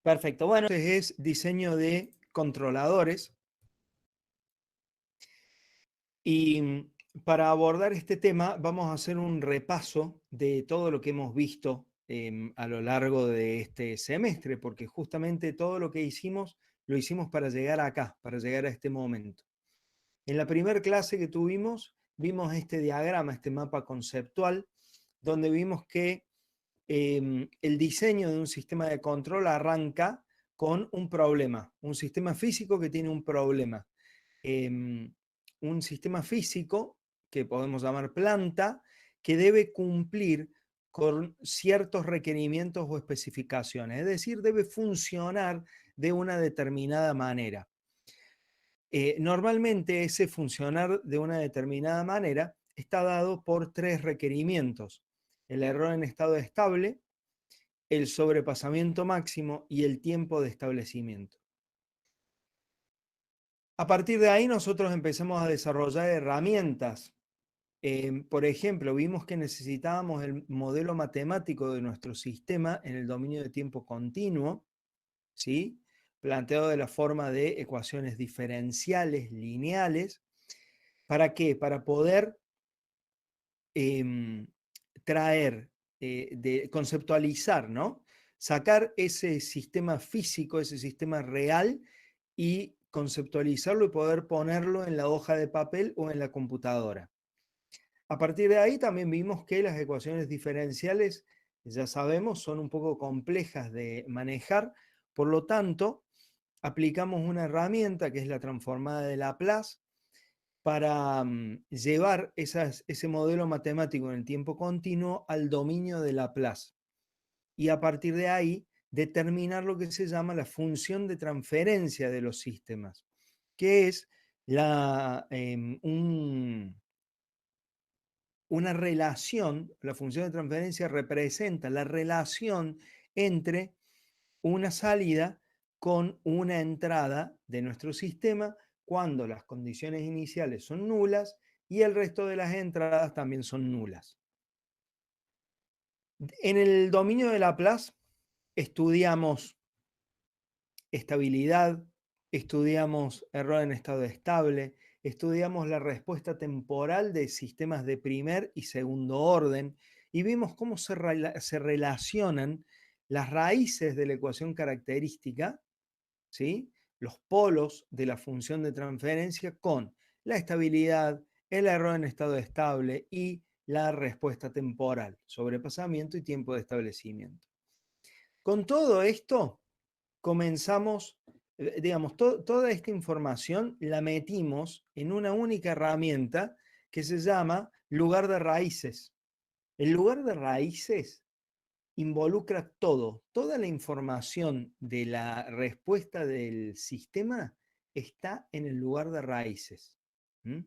Perfecto. Bueno, entonces es diseño de controladores. Y para abordar este tema vamos a hacer un repaso de todo lo que hemos visto a lo largo de este semestre, porque justamente todo lo que hicimos lo hicimos para llegar acá, para llegar a este momento. En la primera clase que tuvimos, vimos este diagrama, este mapa conceptual, donde vimos que el diseño de un sistema de control arranca con un problema, un sistema físico que tiene un problema. Un sistema físico que podemos llamar planta, que debe cumplir con ciertos requerimientos o especificaciones, es decir, debe funcionar de una determinada manera. Normalmente ese funcionar de una determinada manera está dado por tres requerimientos: el error en estado estable, el sobrepasamiento máximo y el tiempo de establecimiento. A partir de ahí nosotros empezamos a desarrollar herramientas. Por ejemplo, vimos que necesitábamos el modelo matemático de nuestro sistema en el dominio de tiempo continuo, ¿sí? Planteado de la forma de ecuaciones diferenciales lineales. ¿Para qué? Para poder em, traer, conceptualizar, ¿no? Sacar ese sistema físico, ese sistema real y conceptualizarlo y poder ponerlo en la hoja de papel o en la computadora. A partir de ahí también vimos que las ecuaciones diferenciales, ya sabemos, son un poco complejas de manejar, por lo tanto, aplicamos una herramienta que es la transformada de Laplace para llevar ese modelo matemático en el tiempo continuo al dominio de Laplace y a partir de ahí determinar lo que se llama la función de transferencia de los sistemas, que es una relación. La función de transferencia representa la relación entre una salida con una entrada de nuestro sistema cuando las condiciones iniciales son nulas y el resto de las entradas también son nulas. En el dominio de Laplace estudiamos estabilidad, estudiamos error en estado estable, estudiamos la respuesta temporal de sistemas de primer y segundo orden y vimos cómo se relacionan las raíces de la ecuación característica, ¿sí? Los polos de la función de transferencia con la estabilidad, el error en estado estable y la respuesta temporal, sobrepasamiento y tiempo de establecimiento. Con todo esto, comenzamos, digamos, toda esta información la metimos en una única herramienta que se llama lugar de raíces. El lugar de raíces involucra todo, toda la información de la respuesta del sistema está en el lugar de raíces. ¿Mm?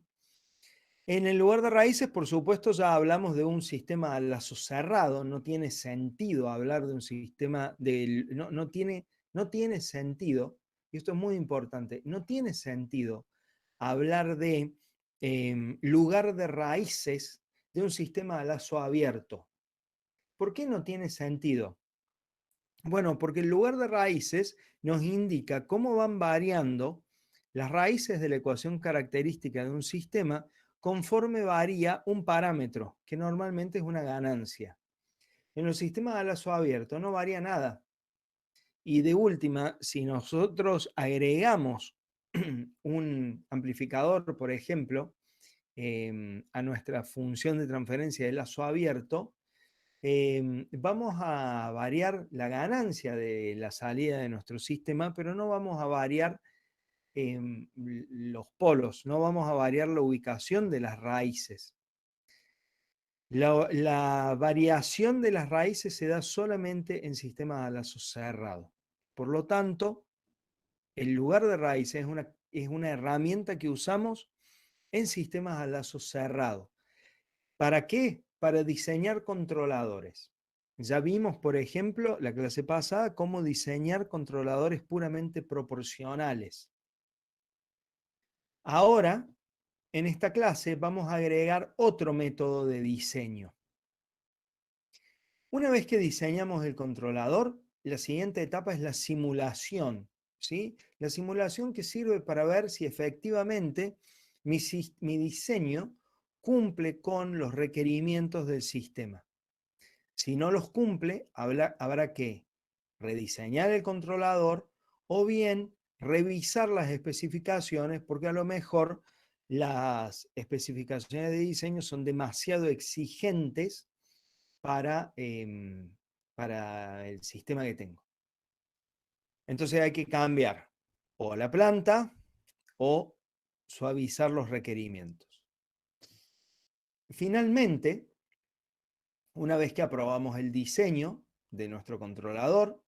En el lugar de raíces, por supuesto, ya hablamos de un sistema a lazo cerrado. No tiene sentido hablar de un sistema no tiene sentido, y esto es muy importante, no tiene sentido hablar de lugar de raíces de un sistema a lazo abierto. ¿Por qué no tiene sentido? Bueno, porque el lugar de raíces nos indica cómo van variando las raíces de la ecuación característica de un sistema conforme varía un parámetro, que normalmente es una ganancia. En los sistemas a lazo abierto no varía nada. Y de última, si nosotros agregamos un amplificador, por ejemplo, a nuestra función de transferencia de lazo abierto, vamos a variar la ganancia de la salida de nuestro sistema, pero no vamos a variar los polos, no vamos a variar la ubicación de las raíces. La variación de las raíces se da solamente en sistemas a lazo cerrado. Por lo tanto, el lugar de raíces es una herramienta que usamos en sistemas a lazo cerrado. ¿Para qué? Para diseñar controladores. Ya vimos, por ejemplo, la clase pasada, cómo diseñar controladores puramente proporcionales. Ahora, en esta clase, vamos a agregar otro método de diseño. Una vez que diseñamos el controlador, la siguiente etapa es la simulación, ¿sí? La simulación que sirve para ver si efectivamente mi diseño cumple con los requerimientos del sistema. Si no los cumple, habrá que rediseñar el controlador o bien revisar las especificaciones, porque a lo mejor las especificaciones de diseño son demasiado exigentes para el sistema que tengo. Entonces hay que cambiar o la planta o suavizar los requerimientos. Finalmente, una vez que aprobamos el diseño de nuestro controlador,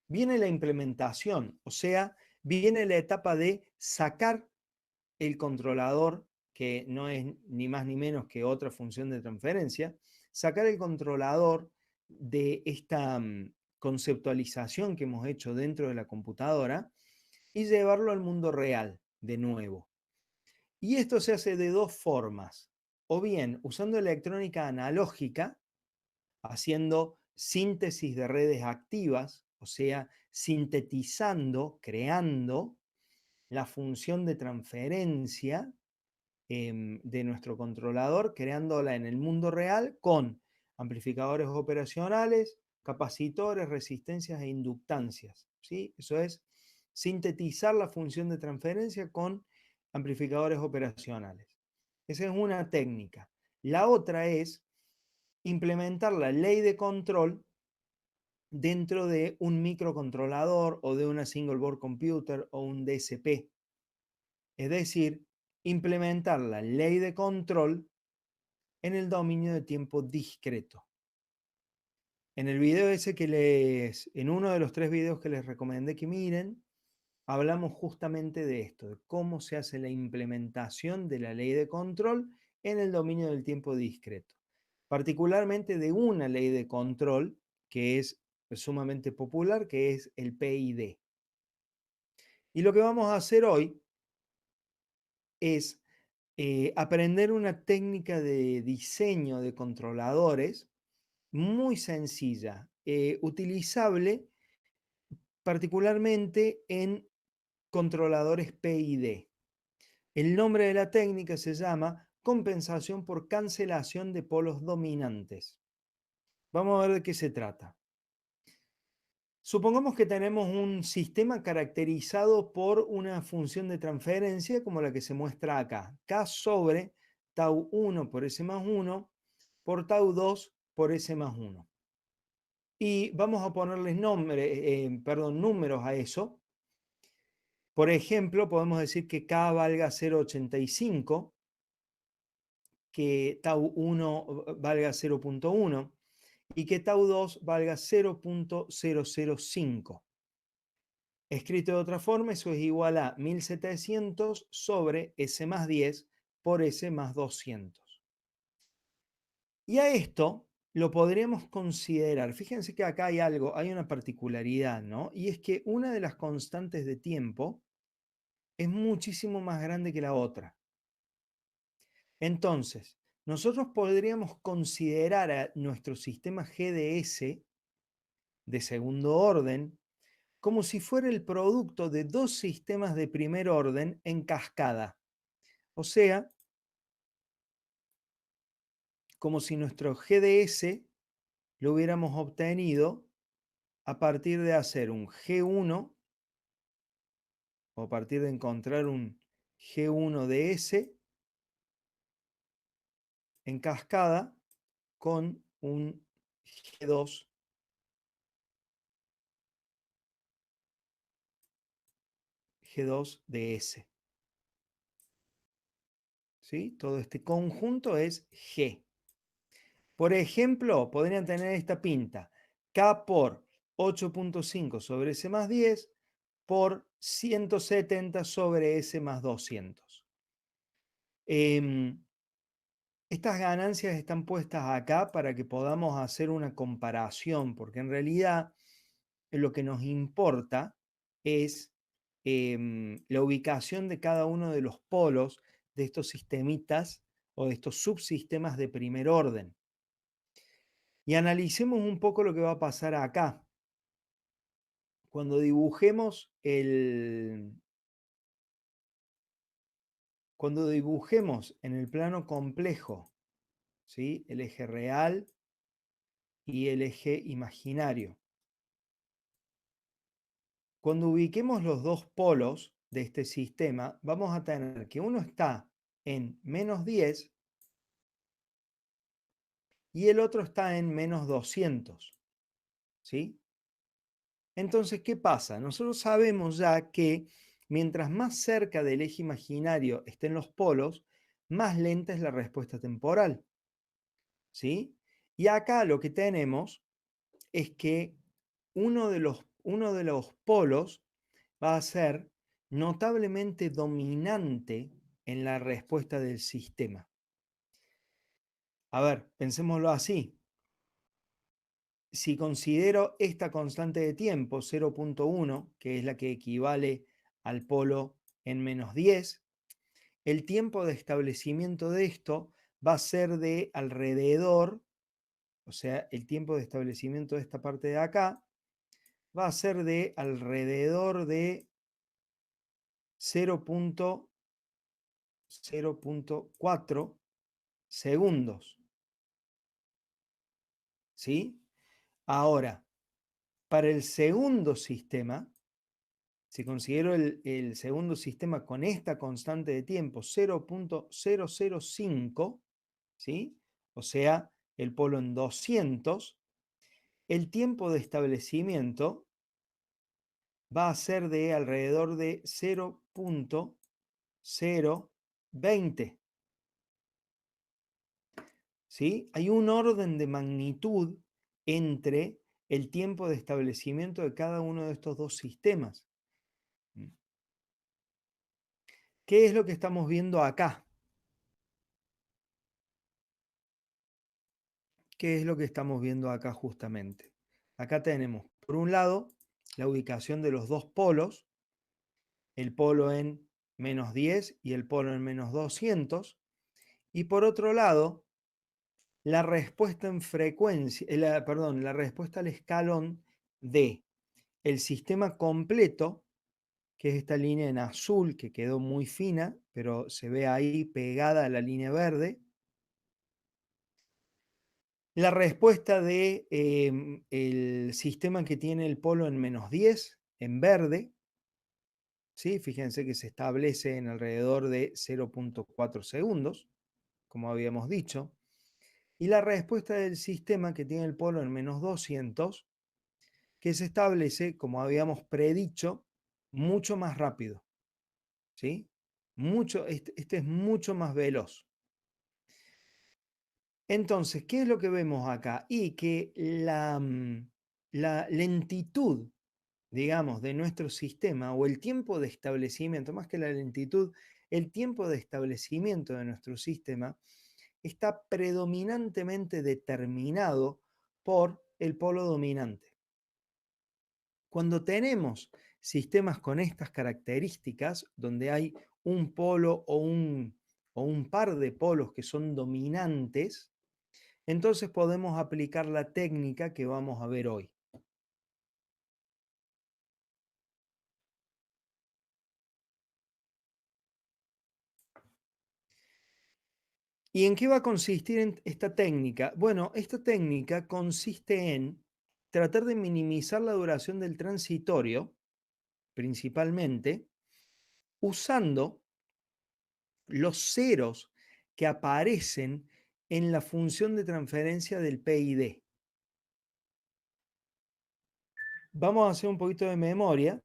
viene la implementación, o sea, viene la etapa de sacar el controlador, que no es ni más ni menos que otra función de transferencia, sacar el controlador de esta conceptualización que hemos hecho dentro de la computadora y llevarlo al mundo real de nuevo. Y esto se hace de dos formas, o bien usando electrónica analógica, haciendo síntesis de redes activas, o sea, sintetizando, creando la función de transferencia de nuestro controlador, creándola en el mundo real con amplificadores operacionales, capacitores, resistencias e inductancias, ¿sí? Eso es sintetizar la función de transferencia con amplificadores operacionales. Esa es una técnica. La otra es implementar la ley de control dentro de un microcontrolador o de una single board computer o un DSP. Es decir, implementar la ley de control en el dominio de tiempo discreto. En el video ese en uno de los 3 videos que les recomendé que miren, hablamos justamente de esto, de cómo se hace la implementación de la ley de control en el dominio del tiempo discreto. Particularmente de una ley de control que es sumamente popular, que es el PID. Y lo que vamos a hacer hoy es aprender una técnica de diseño de controladores muy sencilla, utilizable particularmente en controladores PID. El nombre de la técnica se llama compensación por cancelación de polos dominantes. Vamos a ver de qué se trata. Supongamos que tenemos un sistema caracterizado por una función de transferencia como la que se muestra acá, K sobre tau 1 por S más 1 por tau 2 por S más 1. Y vamos a ponerles números a eso. Por ejemplo, podemos decir que K valga 0,85, que tau 1 valga 0,1 y que tau 2 valga 0,005. Escrito de otra forma, eso es igual a 1700 sobre S más 10 por S más 200. Y a esto lo podríamos considerar, fíjense que acá hay algo, hay una particularidad, ¿no? Y es que una de las constantes de tiempo es muchísimo más grande que la otra. Entonces, nosotros podríamos considerar a nuestro sistema GDS de segundo orden como si fuera el producto de dos sistemas de primer orden en cascada. O sea, como si nuestro GDS lo hubiéramos obtenido a partir de hacer un G1 o a partir de encontrar un G1 de S en cascada con un G2, G2 de S. ¿Sí? Todo este conjunto es G. Por ejemplo, podrían tener esta pinta. K por 8,5 sobre S más 10 por 170 sobre S más 200. Estas ganancias están puestas acá para que podamos hacer una comparación, porque en realidad lo que nos importa es la ubicación de cada uno de los polos de estos sistemitas o de estos subsistemas de primer orden. Y analicemos un poco lo que va a pasar acá. cuando dibujemos cuando dibujemos en el plano complejo, ¿sí?, el eje real y el eje imaginario, cuando ubiquemos los dos polos de este sistema, vamos a tener que uno está en -10 y el otro está en -200, ¿sí? Entonces, ¿qué pasa? Nosotros sabemos ya que mientras más cerca del eje imaginario estén los polos, más lenta es la respuesta temporal, ¿sí? Y acá lo que tenemos es que uno de los polos va a ser notablemente dominante en la respuesta del sistema. A ver, pensémoslo así. Si considero esta constante de tiempo, 0,1, que es la que equivale al polo en -10, el tiempo de establecimiento de esto va a ser de alrededor, o sea, el tiempo de establecimiento de esta parte de acá va a ser de alrededor de 0,4 segundos, ¿sí? Ahora, para el segundo sistema, si considero el segundo sistema con esta constante de tiempo 0,005, ¿sí?, o sea, el polo en 200, el tiempo de establecimiento va a ser de alrededor de 0,020, ¿sí? Hay un orden de magnitud entre el tiempo de establecimiento de cada uno de estos dos sistemas. ¿Qué es lo que estamos viendo acá? ¿Qué es lo que estamos viendo acá justamente? Acá tenemos, por un lado, la ubicación de los dos polos, el polo en -10 y el polo en -200, y por otro lado, la respuesta en frecuencia, perdón, la respuesta al escalón de el sistema completo, que es esta línea en azul que quedó muy fina, pero se ve ahí pegada a la línea verde. La respuesta de el sistema que tiene el polo en -10, en verde, ¿sí? Fíjense que se establece en alrededor de 0,4 segundos, como habíamos dicho. Y la respuesta del sistema que tiene el polo en -200, que se establece, como habíamos predicho, mucho más rápido, ¿sí? Este es mucho más veloz. Entonces, ¿qué es lo que vemos acá? Y que la lentitud, digamos, de nuestro sistema, o el tiempo de establecimiento, más que la lentitud, el tiempo de establecimiento de nuestro sistema está predominantemente determinado por el polo dominante. Cuando tenemos sistemas con estas características, donde hay un polo o un par de polos que son dominantes, entonces podemos aplicar la técnica que vamos a ver hoy. ¿Y en qué va a consistir esta técnica? Bueno, esta técnica consiste en tratar de minimizar la duración del transitorio, principalmente, usando los ceros que aparecen en la función de transferencia del PID. Vamos a hacer un poquito de memoria.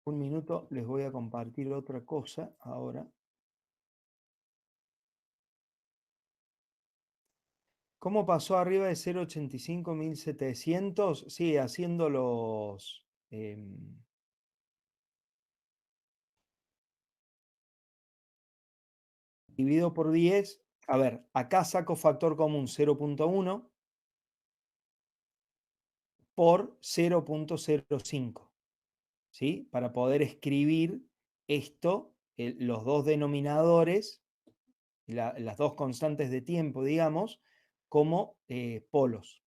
Un minuto, les voy a compartir otra cosa ahora. ¿Cómo pasó arriba de 0,85 a 1,700? Sí, haciendo los... dividido por 10. A ver, acá saco factor común 0,1 por 0,05, ¿sí? Para poder escribir esto, los dos denominadores, las dos constantes de tiempo, digamos, como polos.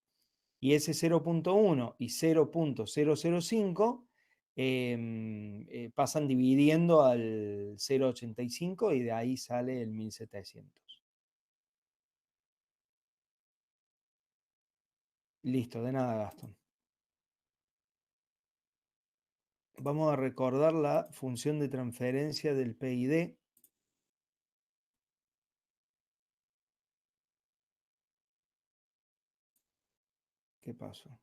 Y ese 0.1 y 0.005 pasan dividiendo al 0.85 y de ahí sale el 1700. Listo, de nada, Gastón. Vamos a recordar la función de transferencia del PID. ¿Qué pasó?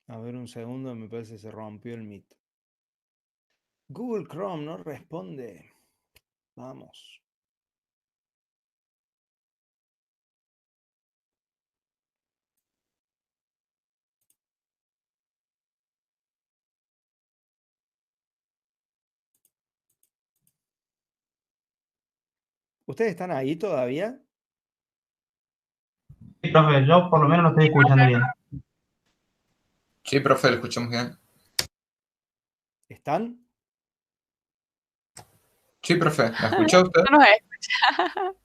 A ver un segundo, me parece que se rompió el Meet. Google Chrome no responde. Vamos. ¿Ustedes están ahí todavía? Sí, profe, yo por lo menos lo estoy escuchando bien. Sí, profe, lo escuchamos bien. ¿Están? Sí, profe, ¿me escucha usted? No nos escucha.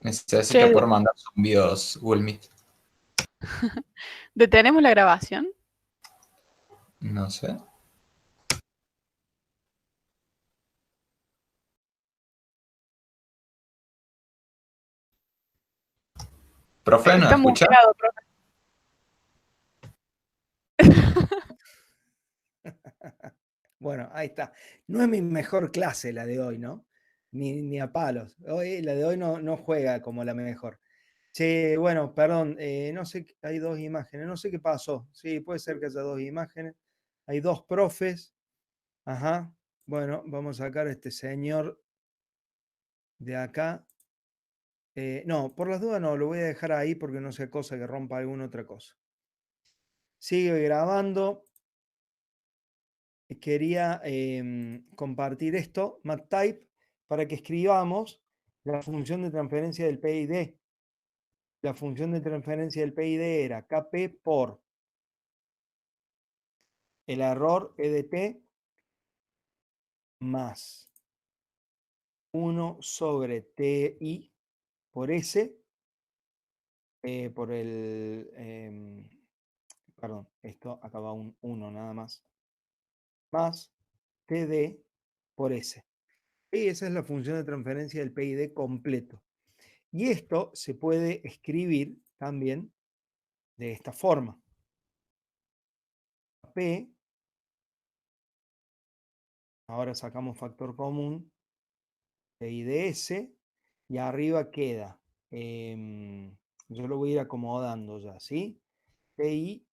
Necesita Che, poder mandar zumbidos Google Meet. ¿detenemos la grabación? No sé. Profe, ¿nos Está escucha? muteado, profe. Bueno, ahí está. No es mi mejor clase la de hoy, ¿no? Ni a palos. Hoy, la de hoy no juega como la mejor. Che, bueno, perdón, no sé, hay dos imágenes, no sé qué pasó. Sí, puede ser que haya dos imágenes. Hay dos profes. Ajá. Bueno, vamos a sacar a este señor de acá. No, por las dudas no, lo voy a dejar ahí porque no sea cosa que rompa alguna otra cosa. Sigue grabando. Quería compartir esto, MATType, para que escribamos la función de transferencia del PID. La función de transferencia del PID era KP por el error EDP más 1 sobre TI por S, por el, perdón, esto acaba un 1 nada más, más TD por S. Y esa es la función de transferencia del PID completo. Y esto se puede escribir también de esta forma. P, ahora sacamos factor común, PI de S, y arriba queda, yo lo voy a ir acomodando ya, ¿sí? PI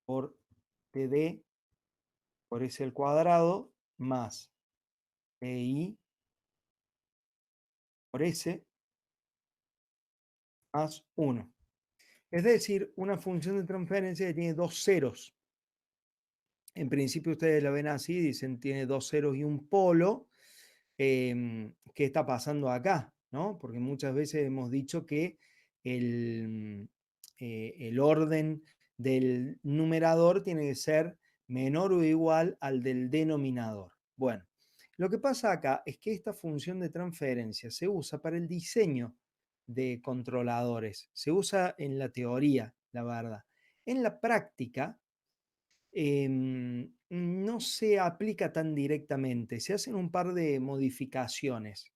por TD por S al cuadrado más PI por S más 1. Es decir, una función de transferencia que tiene dos ceros. En principio ustedes la ven así, dicen tiene dos ceros y un polo. ¿Qué está pasando acá? ¿No? Porque muchas veces hemos dicho que el orden del numerador tiene que ser menor o igual al del denominador. Bueno, lo que pasa acá es que esta función de transferencia se usa para el diseño de controladores, se usa en la teoría, la verdad. En la práctica, no se aplica tan directamente, se hacen un par de modificaciones.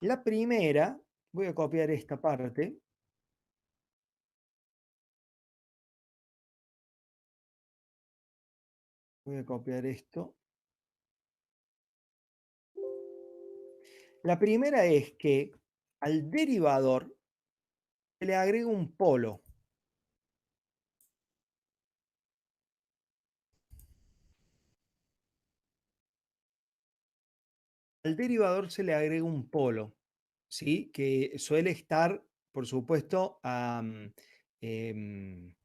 La primera, voy a copiar esta parte. Voy a copiar esto. La primera es que al derivador se le agrega un polo. Al derivador se le agrega un polo, ¿sí? Que suele estar, por supuesto, a una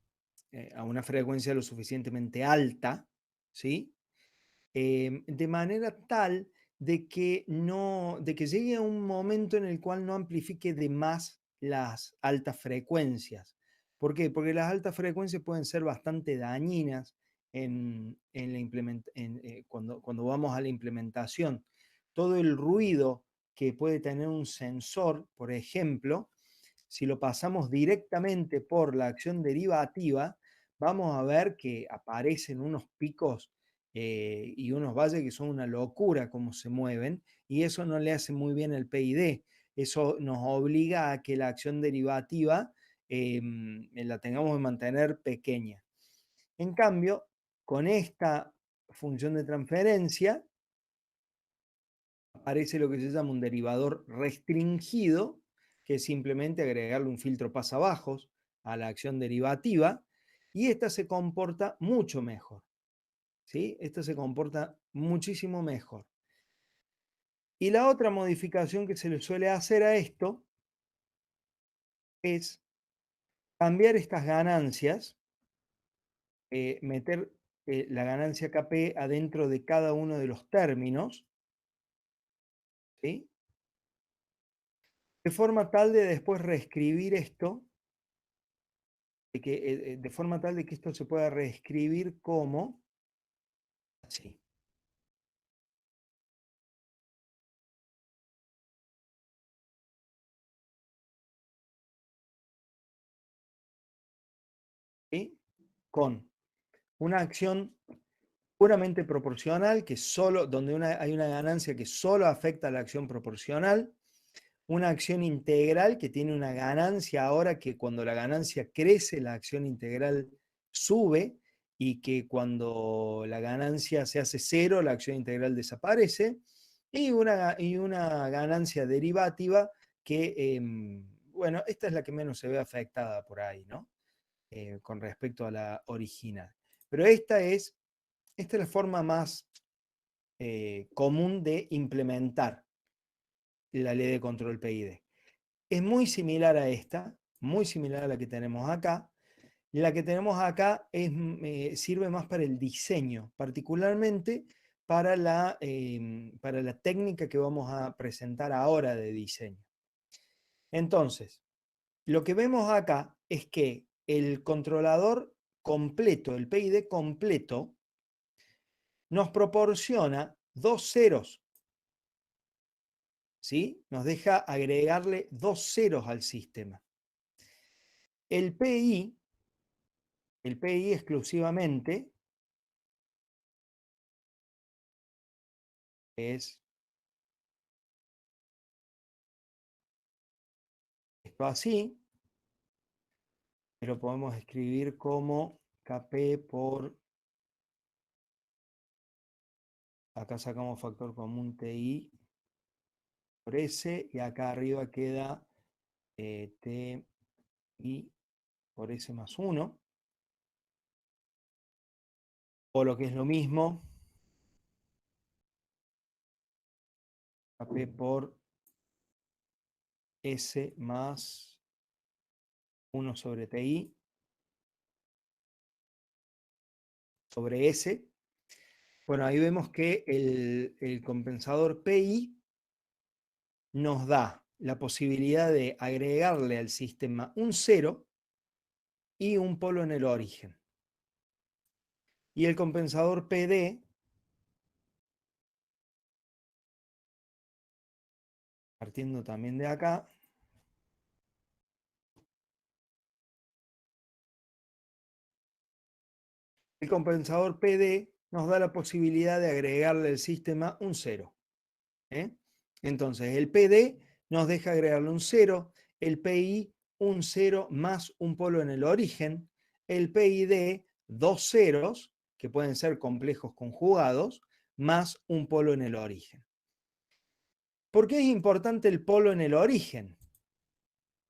frecuencia lo suficientemente alta, ¿sí? de manera tal de que llegue a un momento en el cual no amplifique de más las altas frecuencias. ¿Por qué? Porque las altas frecuencias pueden ser bastante dañinas cuando vamos a la implementación. Todo el ruido que puede tener un sensor, por ejemplo, si lo pasamos directamente por la acción derivativa, vamos a ver que aparecen unos picos y unos valles que son una locura cómo se mueven, y eso no le hace muy bien al PID. Eso nos obliga a que la acción derivativa la tengamos que mantener pequeña. En cambio, con esta función de transferencia, aparece lo que se llama un derivador restringido, que es simplemente agregarle un filtro pasabajos a la acción derivativa, y esta se comporta mucho mejor. ¿Sí? Esta se comporta muchísimo mejor. Y la otra modificación que se le suele hacer a esto es cambiar estas ganancias, meter la ganancia KP adentro de cada uno de los términos, ¿sí? De forma tal de después reescribir esto, de forma tal de que esto se pueda reescribir como así. ¿Sí? Con una acción puramente proporcional, donde hay una ganancia que solo afecta a la acción proporcional, una acción integral que tiene una ganancia ahora que cuando la ganancia crece, la acción integral sube, y que cuando la ganancia se hace cero, la acción integral desaparece, y una ganancia derivativa que, bueno, esta es la que menos se ve afectada por ahí, ¿no? Con respecto a la original. Pero esta es la forma más común de implementar la ley de control PID. Es muy similar a esta, muy similar a la que tenemos acá. La que tenemos acá sirve más para el diseño, particularmente para la técnica que vamos a presentar ahora de diseño. Entonces, lo que vemos acá es que el controlador completo, el PID completo, nos proporciona dos ceros, ¿sí? Nos deja agregarle dos ceros al sistema. El PI exclusivamente es esto así, que lo podemos escribir como KP por, acá sacamos factor común TI por S, y acá arriba queda TI por S más 1, o lo que es lo mismo, KP por S más 1 sobre TI sobre S. Bueno, ahí vemos que el compensador PI nos da la posibilidad de agregarle al sistema un cero y un polo en el origen. Y el compensador PD, partiendo también de acá, el compensador PD nos da la posibilidad de agregarle al sistema un cero. Entonces, el PD nos deja agregarle un cero, el PI un cero más un polo en el origen, el PID dos ceros, que pueden ser complejos conjugados, más un polo en el origen. ¿Por qué es importante el polo en el origen?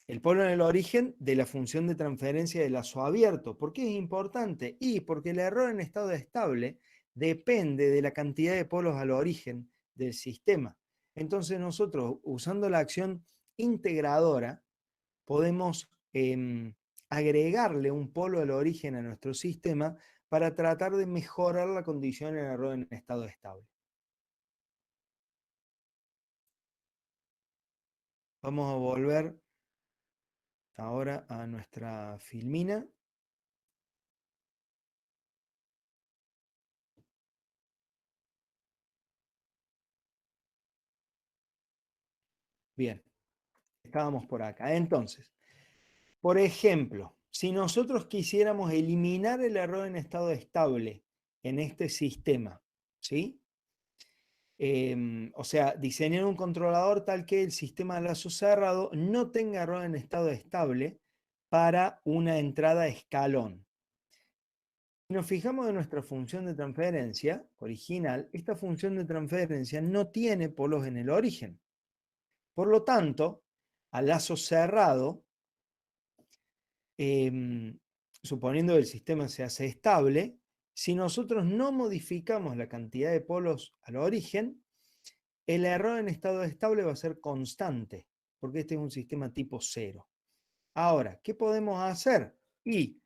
El polo en el origen de la función de transferencia de lazo abierto. ¿Por qué es importante? Y porque el error en estado estable depende de la cantidad de polos al origen del sistema. Entonces nosotros, usando la acción integradora, podemos agregarle un polo al origen a nuestro sistema para tratar de mejorar la condición en error en estado estable. Vamos a volver ahora a nuestra filmina. Bien, estábamos por acá. Entonces, por ejemplo, si nosotros quisiéramos eliminar el error en estado estable en este sistema, ¿sí? O sea, diseñar un controlador tal que el sistema de lazo cerrado no tenga error en estado estable para una entrada escalón. Si nos fijamos en nuestra función de transferencia original, esta función de transferencia no tiene polos en el origen. Por lo tanto, al lazo cerrado, suponiendo que el sistema se hace estable, si nosotros no modificamos la cantidad de polos al origen, el error en estado estable va a ser constante, porque este es un sistema tipo 0. Ahora, ¿qué podemos hacer? Y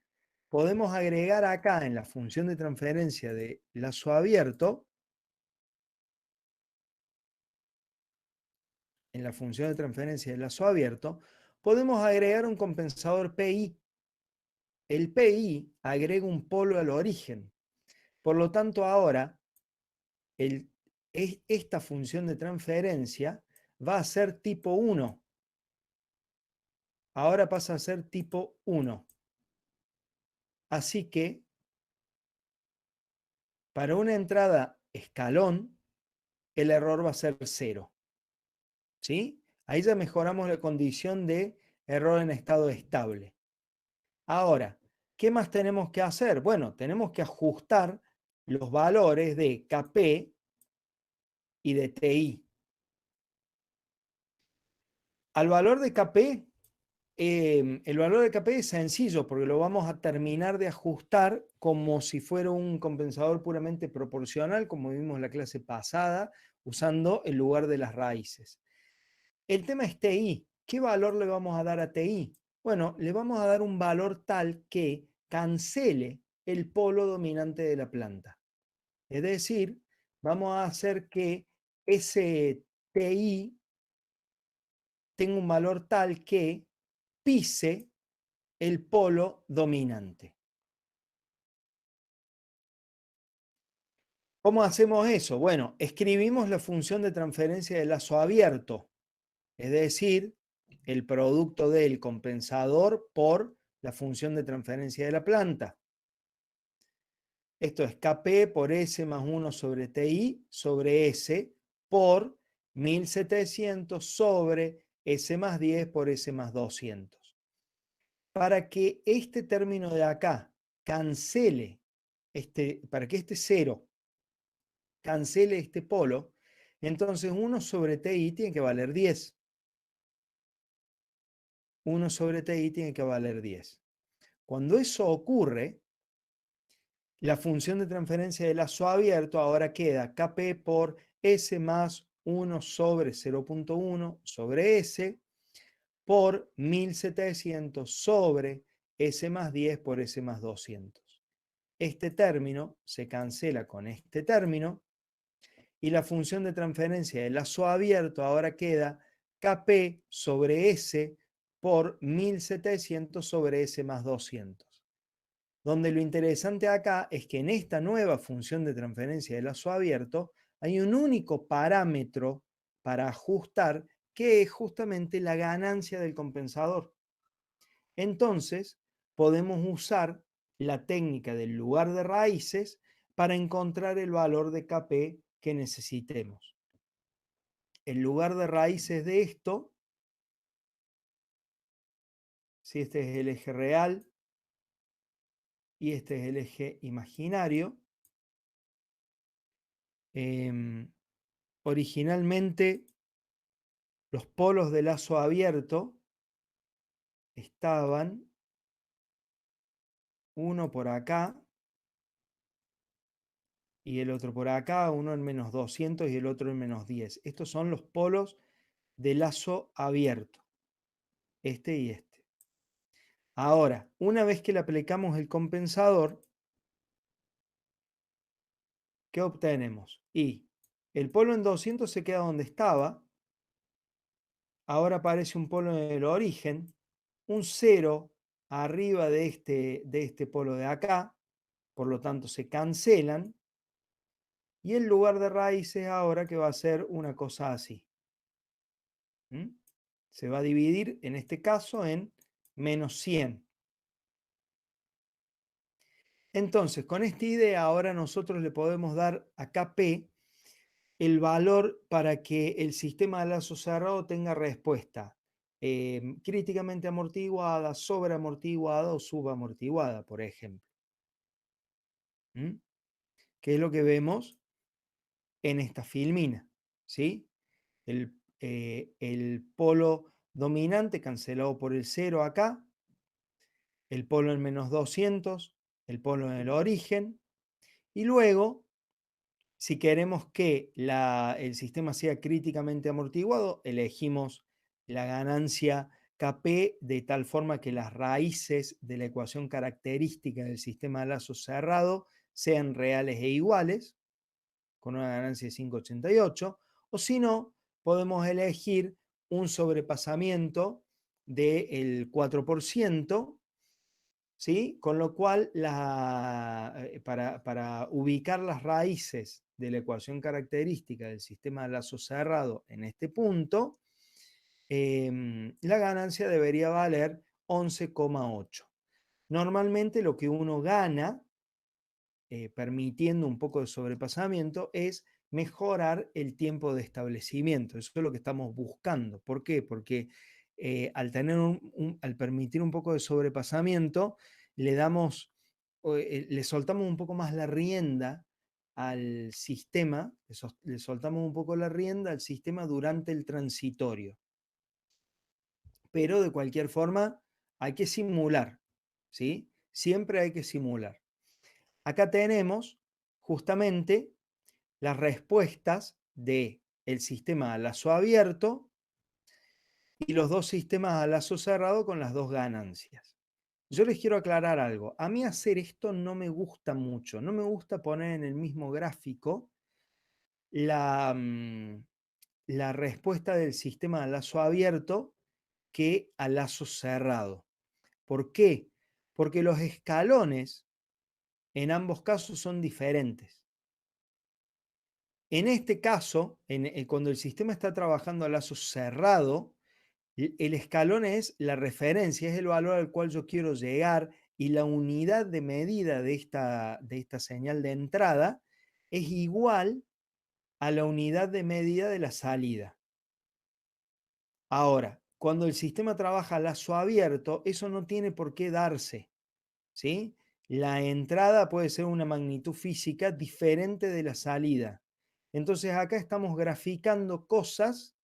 podemos agregar acá en la función de transferencia de lazo abierto, podemos agregar un compensador PI. El PI agrega un polo al origen. Por lo tanto, ahora esta función de transferencia va a ser tipo 1. Ahora pasa a ser tipo 1. Así que, para una entrada escalón, el error va a ser 0. ¿Sí? Ahí ya mejoramos la condición de error en estado estable. Ahora, ¿qué más tenemos que hacer? Bueno, tenemos que ajustar los valores de KP y de TI. Al valor de KP, el valor de KP es sencillo porque lo vamos a terminar de ajustar como si fuera un compensador puramente proporcional, como vimos en la clase pasada, usando el lugar de las raíces. El tema es TI. ¿Qué valor le vamos a dar a TI? Bueno, le vamos a dar un valor tal que cancele el polo dominante de la planta. Es decir, vamos a hacer que ese TI tenga un valor tal que pise el polo dominante. ¿Cómo hacemos eso? Bueno, escribimos la función de transferencia de lazo abierto, es decir, el producto del compensador por la función de transferencia de la planta. Esto es Kp por S más 1 sobre Ti sobre S por 1700 sobre S más 10 por S más 200. Para que este término de acá cancele, para que este 0 cancele este polo, entonces 1 sobre Ti tiene que valer 10. 1 sobre Ti tiene que valer 10. Cuando eso ocurre, la función de transferencia de lazo abierto ahora queda Kp por S más 1 sobre 0.1 sobre S por 1700 sobre S más 10 por S más 200. Este término se cancela con este término y la función de transferencia de lazo abierto ahora queda Kp sobre S por 1700 sobre S más 200. Donde lo interesante acá es que en esta nueva función de transferencia de lazo abierto hay un único parámetro para ajustar que es justamente la ganancia del compensador. Entonces, podemos usar la técnica del lugar de raíces para encontrar el valor de Kp que necesitemos. El lugar de raíces de esto, si este es el eje real y este es el eje imaginario, originalmente los polos de lazo abierto estaban uno por acá y el otro por acá, uno en menos 200 y el otro en menos 10. Estos son los polos de lazo abierto, este y este. Ahora, una vez que le aplicamos el compensador, ¿qué obtenemos? Y el polo en 200 se queda donde estaba. Ahora aparece un polo en el origen, un 0 arriba de este polo de acá, por lo tanto se cancelan, y el lugar de raíces ahora que va a ser una cosa así. ¿Mm? Se va a dividir en este caso en menos 100. Entonces, con esta idea ahora nosotros le podemos dar a Kp el valor para que el sistema de lazo cerrado tenga respuesta críticamente amortiguada, sobreamortiguada o subamortiguada, por ejemplo. ¿Mm? ¿Qué es lo que vemos en esta filmina? ¿Sí? El polo dominante cancelado por el 0 acá, el polo en menos 200, el polo en el origen, y luego, si queremos que el sistema sea críticamente amortiguado, elegimos la ganancia Kp de tal forma que las raíces de la ecuación característica del sistema de lazo cerrado sean reales e iguales, con una ganancia de 5,88, o si no, podemos elegir un sobrepasamiento del 4%, ¿sí? Con lo cual, para ubicar las raíces de la ecuación característica del sistema de lazo cerrado en este punto, la ganancia debería valer 11,8. Normalmente lo que uno gana, permitiendo un poco de sobrepasamiento, es mejorar el tiempo de establecimiento. Eso es lo que estamos buscando. ¿Por qué? Porque al permitir un poco de sobrepasamiento, le soltamos un poco más la rienda al sistema, le soltamos un poco la rienda al sistema durante el transitorio. Pero de cualquier forma hay que simular, ¿sí? Siempre hay que simular. Acá tenemos justamente las respuestas del sistema a lazo abierto y los dos sistemas a lazo cerrado con las dos ganancias. Yo les quiero aclarar algo. A mí hacer esto no me gusta mucho. No me gusta poner en el mismo gráfico la respuesta del sistema a lazo abierto que a lazo cerrado. ¿Por qué? Porque los escalones en ambos casos son diferentes. En este caso, cuando el sistema está trabajando a lazo cerrado, el escalón es la referencia, es el valor al cual yo quiero llegar, y la unidad de medida de esta señal de entrada es igual a la unidad de medida de la salida. Ahora, cuando el sistema trabaja a lazo abierto, eso no tiene por qué darse, ¿sí? La entrada puede ser una magnitud física diferente de la salida. Entonces acá estamos graficando cosas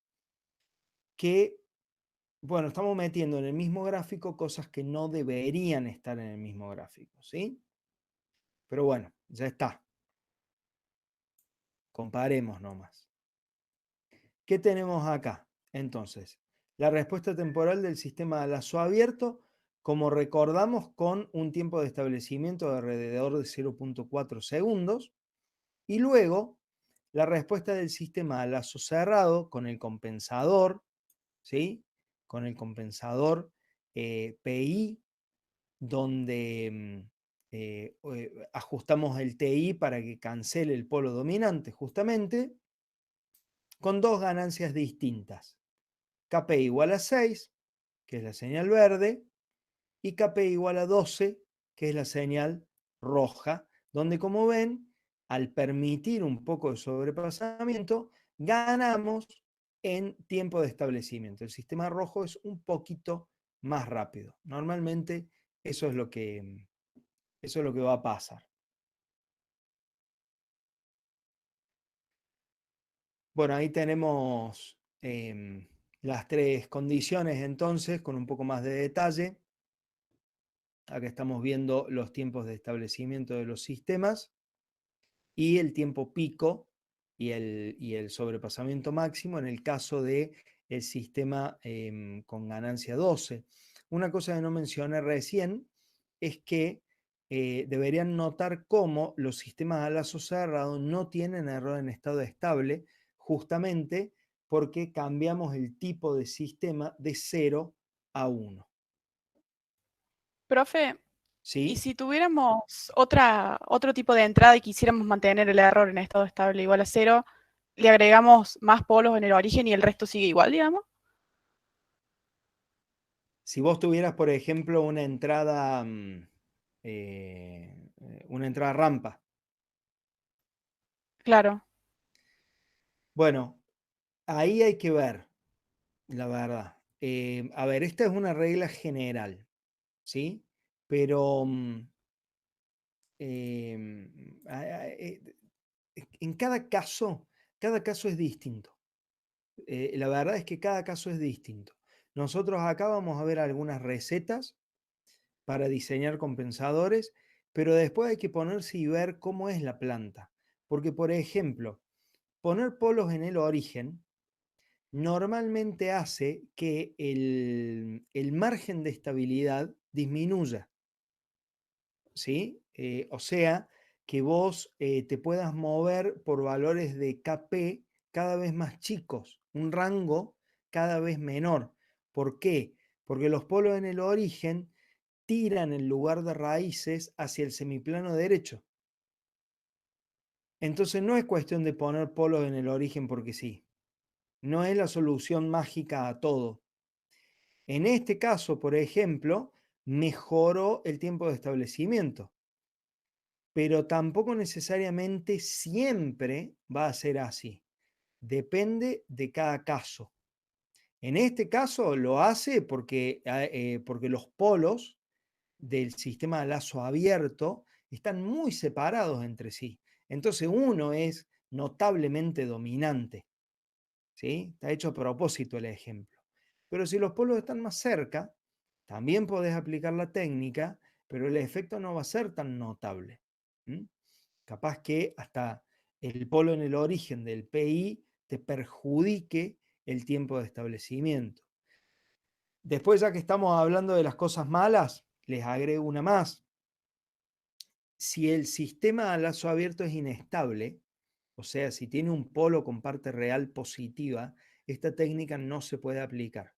que, bueno, estamos metiendo en el mismo gráfico cosas que no deberían estar en el mismo gráfico, ¿sí? Pero bueno, ya está. Comparemos nomás. ¿Qué tenemos acá? Entonces, la respuesta temporal del sistema de lazo abierto, como recordamos, con un tiempo de establecimiento de alrededor de 0,4 segundos. Y luego, la respuesta del sistema a lazo cerrado con el compensador, ¿sí? Con el compensador PI, donde ajustamos el TI para que cancele el polo dominante, justamente, con dos ganancias distintas. Kp igual a 6, que es la señal verde, y Kp igual a 12, que es la señal roja, donde, como ven, al permitir un poco de sobrepasamiento, ganamos en tiempo de establecimiento. El sistema rojo es un poquito más rápido. Normalmente eso es lo que va a pasar. Bueno, ahí tenemos las tres condiciones entonces, con un poco más de detalle. Acá estamos viendo los tiempos de establecimiento de los sistemas y el tiempo pico y el sobrepasamiento máximo en el caso del sistema con ganancia 12. Una cosa que no mencioné recién es que deberían notar cómo los sistemas a lazo cerrado no tienen error en estado estable, justamente porque cambiamos el tipo de sistema de 0 a 1. Profe, ¿y ¿Sí? si tuviéramos otro tipo de entrada y quisiéramos mantener el error en estado estable igual a 0, le agregamos más polos en el origen y el resto sigue igual, digamos? Si vos tuvieras, por ejemplo, una entrada rampa. Claro. Bueno, ahí hay que ver, la verdad. A ver, esta es una regla general, ¿sí? Pero en cada caso es distinto. La verdad es que cada caso es distinto. Nosotros acá vamos a ver algunas recetas para diseñar compensadores, pero después hay que ponerse y ver cómo es la planta. Porque, por ejemplo, poner polos en el origen normalmente hace que el margen de estabilidad disminuya, ¿sí? O sea, que vos te puedas mover por valores de KP cada vez más chicos, un rango cada vez menor. ¿Por qué? Porque los polos en el origen tiran el lugar de raíces hacia el semiplano derecho. Entonces no es cuestión de poner polos en el origen porque sí. No es la solución mágica a todo. En este caso, por ejemplo, mejoró el tiempo de establecimiento, pero tampoco necesariamente siempre va a ser así. Depende de cada caso. En este caso lo hace porque los polos del sistema de lazo abierto están muy separados entre sí. Entonces uno es notablemente dominante. ¿Sí? Está hecho a propósito el ejemplo. Pero si los polos están más cerca, también podés aplicar la técnica, pero el efecto no va a ser tan notable. ¿Mm? Capaz que hasta el polo en el origen del PI te perjudique el tiempo de establecimiento. Después, ya que estamos hablando de las cosas malas, les agrego una más. Si el sistema a lazo abierto es inestable, o sea, si tiene un polo con parte real positiva, esta técnica no se puede aplicar.